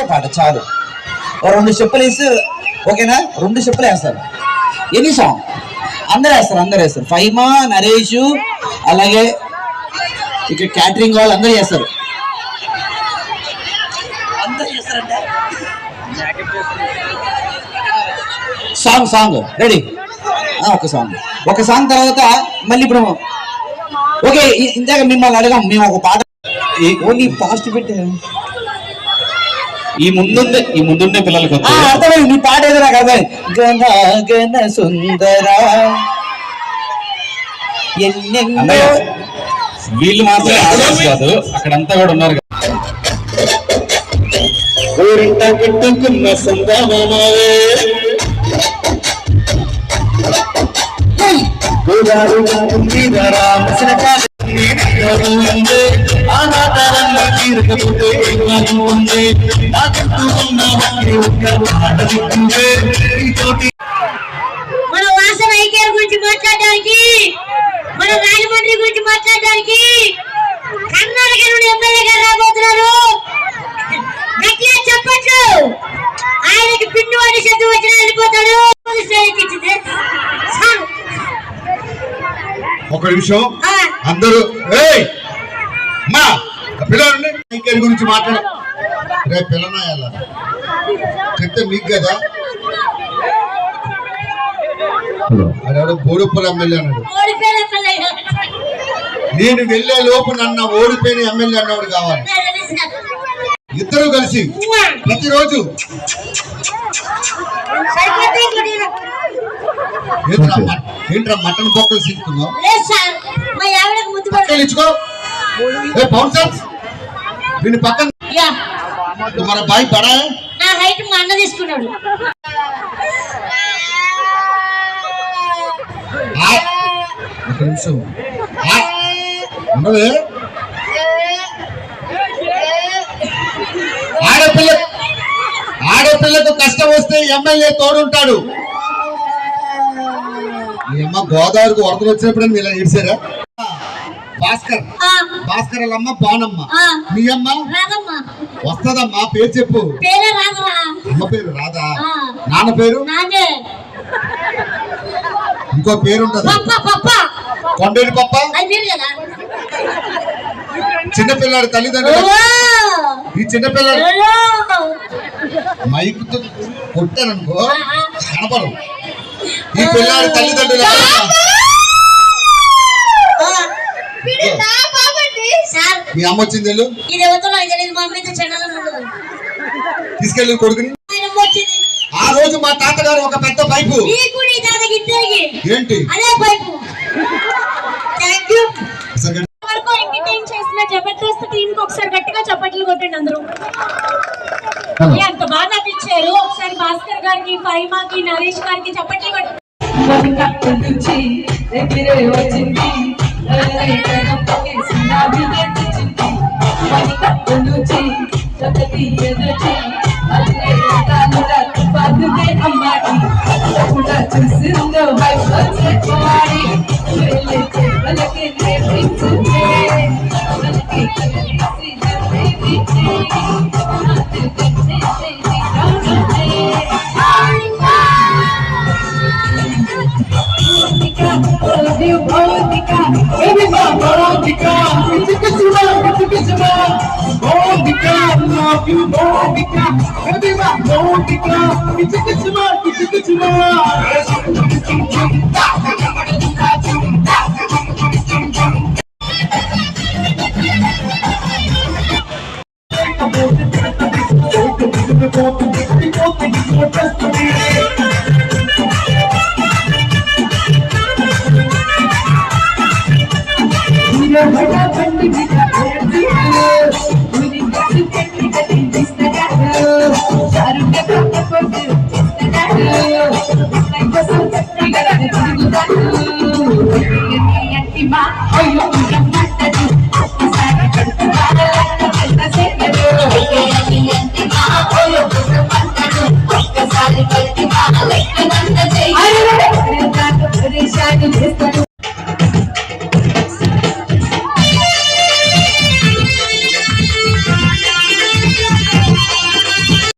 పాట చాలు. రెండు స్టెప్పులు వేసి ఓకేనా, రెండు స్టెప్పులు వేస్తారు. ఎనీ సాంగ్ అందరూ వేస్తారు. ఫైమా, నరేష్, అలాగే ఇక్కడ క్యాటరింగ్ వాళ్ళు అందరూ చేస్తారు. Song ready. ఒక సాంగ్ తర్వాత మళ్ళీ ఇప్పుడు ఓకే. ఇందాక మిమ్మల్ని అడగాం, మేము ఒక పాట ఓన్లీ పాస్ట్ పెట్టాము. ఈ ముందుండే పిల్లలకి అర్థమైంది. నీ పాట ఏదో నాకు అర్థమైంది. గణ గణ సుందర వీళ్ళు మాత్రమే ఆడవచ్చు కాదు, అక్కడంతా కూడా ఉన్నారు. మన వాసన ఐకేఆర్ గురించి మాట్లాడడానికి, మన రాజమండ్రి గురించి మాట్లాడడానికి కర్ణాటక నుండి ఎమ్మెల్యే గారు రాబోతున్నారు. గట్టిగా చెప్పట్లు. ఆయనకి పిండి వాడి శక్తి వచ్చిన వెళ్ళిపోతాడు. ఒక నిమిషం అందరూ పిల్లలు ఐకేఆర్ గురించి మాట్లాడ. రేపు పిల్లనాయాల చెప్తే మీకు కదా. అదేవాడు బోడుప్పల ఎమ్మెల్యే అన్నాడు. నేను వెళ్ళే లోపు నన్ను ఓడిపోయిన ఎమ్మెల్యే అన్నవాడు కావాలి. ఇద్దరు కలిసి ప్రతిరోజు ఏంట్రా మటన్ బొక్కలు సిక్కున్నావు. పక్కన మన బాయ్ పడా నా హైట్ మా అన్న తీసుకున్నాడు. ఆడపిల్లకు కష్టం వస్తే ఎమ్మెల్యే తోడుంటాడు. మీ అమ్మ గోదావరికి వరదలు వచ్చినప్పుడు ఇలా ఏడ్చారా? భాస్కర్ వాళ్ళమ్మ బానమ్మ. మీ అమ్మ వస్తదమ్మా, పేరు చెప్పు. అమ్మ పేరు రాధా, నాన్న పేరు ఇంకో పేరు ఉంటది కొండేటి పప్ప. చిన్నపిల్లాడు తల్లిదండ్రులు. ఈ చిన్నపిల్లాడు మైకుతో కొట్టాననుకో కనపడు. ఈ పిల్లాడి తల్లిదండ్రులు మీ అమ్మ వచ్చింది తీసుకెళ్ళి కొడుకుని. ఆ రోజు మా తాతగారు ఒక పెద్ద పైపు. ఏంటి జబర్దస్త్ టీమ్ కి ఒకసారి గట్టిగా చప్పట్లు కొట్టండి అందరూ. ఎంత బాగా నటించారు. ఒకసారి భాస్కర్ గారికి, ఫైమాకి, నరేష్ గారికి చప్పట్లు కొట్టండి. అయ్యో